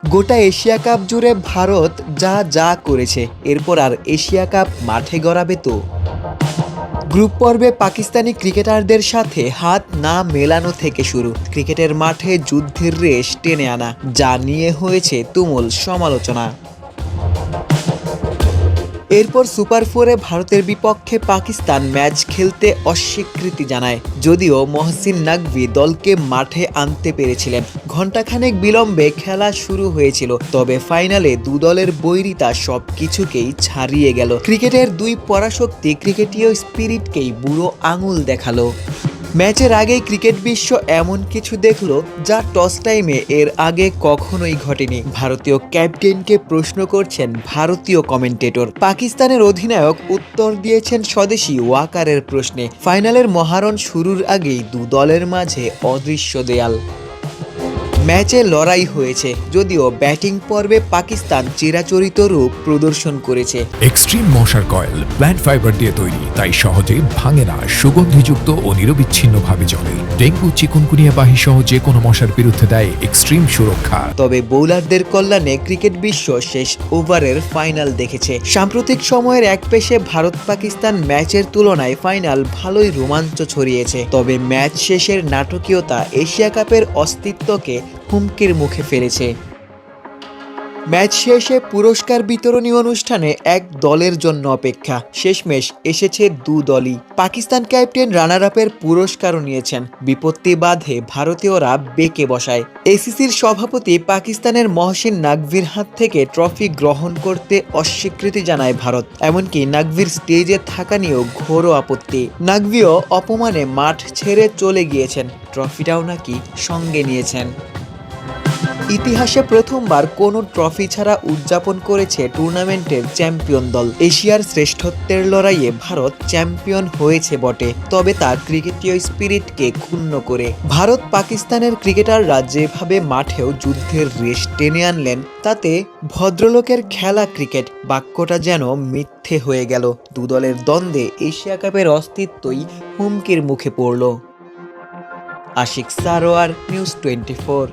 গোটা Asia cup জুড়ে ভারত যা যা করেছে, এরপর আর এশিয়া কাপ মাঠে গড়াবে তো? গ্রুপ পর্বে পাকিস্তানি ক্রিকেটারদের সাথে হাত না মেলানো থেকে শুরু, ক্রিকেটের মাঠে যুদ্ধের রেশ টেনে আনা, যা নিয়ে হয়েছে তুমুল সমালোচনা। এরপর সুপার ফোরে ভারতের বিপক্ষে পাকিস্তান ম্যাচ খেলতে অস্বীকৃতি জানায়। যদিও মহসিন নাকভি দলকে মাঠে আনতে পেরেছিলেন। ঘণ্টাখানেক বিলম্বে খেলা শুরু হয়েছিল, তবে ফাইনালে দু দলের বৈরিতা সবকিছুকেই ছাড়িয়ে গেল। ক্রিকেটের দুই পরাশক্তি ক্রিকেটীয় স্পিরিটকেই বুড়ো আঙুল দেখালো। ম্যাচের আগেই ক্রিকেট বিশ্ব এমন কিছু দেখল যা টস টাইমে এর আগে কখনোই ঘটেনি। ভারতীয় ক্যাপ্টেনকে প্রশ্ন করছেন ভারতীয় কমেন্টেটর। পাকিস্তানের অধিনায়ক উত্তর দিয়েছেন স্বদেশি ওয়াকারের প্রশ্নে। ফাইনালের মহারণ শুরুর আগেই দু দলের মাঝে অদৃশ্য দেয়াল। ম্যাচে লড়াই হয়েছে, যদিও ব্যাটিং পর্বে পাকিস্তান চিরাচরিত রূপ প্রদর্শন করেছে। এক্সট্রিম মশার কয়েল প্ল্যান্ট ফাইবার দিয়ে তৈরি, তাই সহজে ভাঙে না, সুগন্ধিযুক্ত ও নিরবিচ্ছিন্নভাবে চলে। ডেঙ্গু, চিকুনগুনিয়া বাহি সহ যে কোনো মশার বিরুদ্ধে দেয় এক্সট্রিম সুরক্ষা। তবে বোলারদের কল্যাণে ক্রিকেট বিশ্ব শেষ ওভারের ফাইনাল দেখেছে। সাম্প্রতিক সময়ের একপেশে ভারত পাকিস্তান ম্যাচের তুলনায় ফাইনাল ভালোই রোমাঞ্চ ছড়িয়েছে। তবে ম্যাচ শেষের নাটকীয়তা এশিয়া কাপের অস্তিত্বকে হুমকির মুখে ফেলেছে। ম্যাচ শেষে পুরস্কার বিতরণী অনুষ্ঠানে এক দলের জন্য অপেক্ষা। শেষমেশ এসেছে দু দলই। পাকিস্তান ক্যাপ্টেন রানার আপের পুরস্কারও নিয়েছেন। বিপত্তি বাধে ভারতীয়রা বেঁকে বসায়। এসিসির সভাপতি পাকিস্তানের মহসিন নাকভির হাত থেকে ট্রফি গ্রহণ করতে অস্বীকৃতি জানায় ভারত। এমনকি নাকভির স্টেজে থাকা নিয়েও ঘোর আপত্তি। নাকভিও অপমানে মাঠ ছেড়ে চলে গিয়েছেন, ট্রফিটাও নাকি সঙ্গে নিয়েছেন। ইতিহাসে প্রথমবার কোনো ট্রফি ছাড়া উদযাপন করেছে টুর্নামেন্টের চ্যাম্পিয়ন দল। এশিয়ার শ্রেষ্ঠত্বের লড়াইয়ে ভারত চ্যাম্পিয়ন হয়েছে বটে, তবে তা ক্রিকেটীয় স্পিরিটকে ক্ষুণ্ণ করে। ভারত পাকিস্তানের ক্রিকেটাররা যেভাবে মাঠেও যুদ্ধের রেশ টেনে আনলেন, তাতে ভদ্রলোকের খেলা ক্রিকেট বাক্যটা যেন মিথ্যে হয়ে গেল। দু দলের দ্বন্দ্বে এশিয়া কাপের অস্তিত্বই হুমকির মুখে পড়ল। আশিক সারোয়ার, নিউজ 24।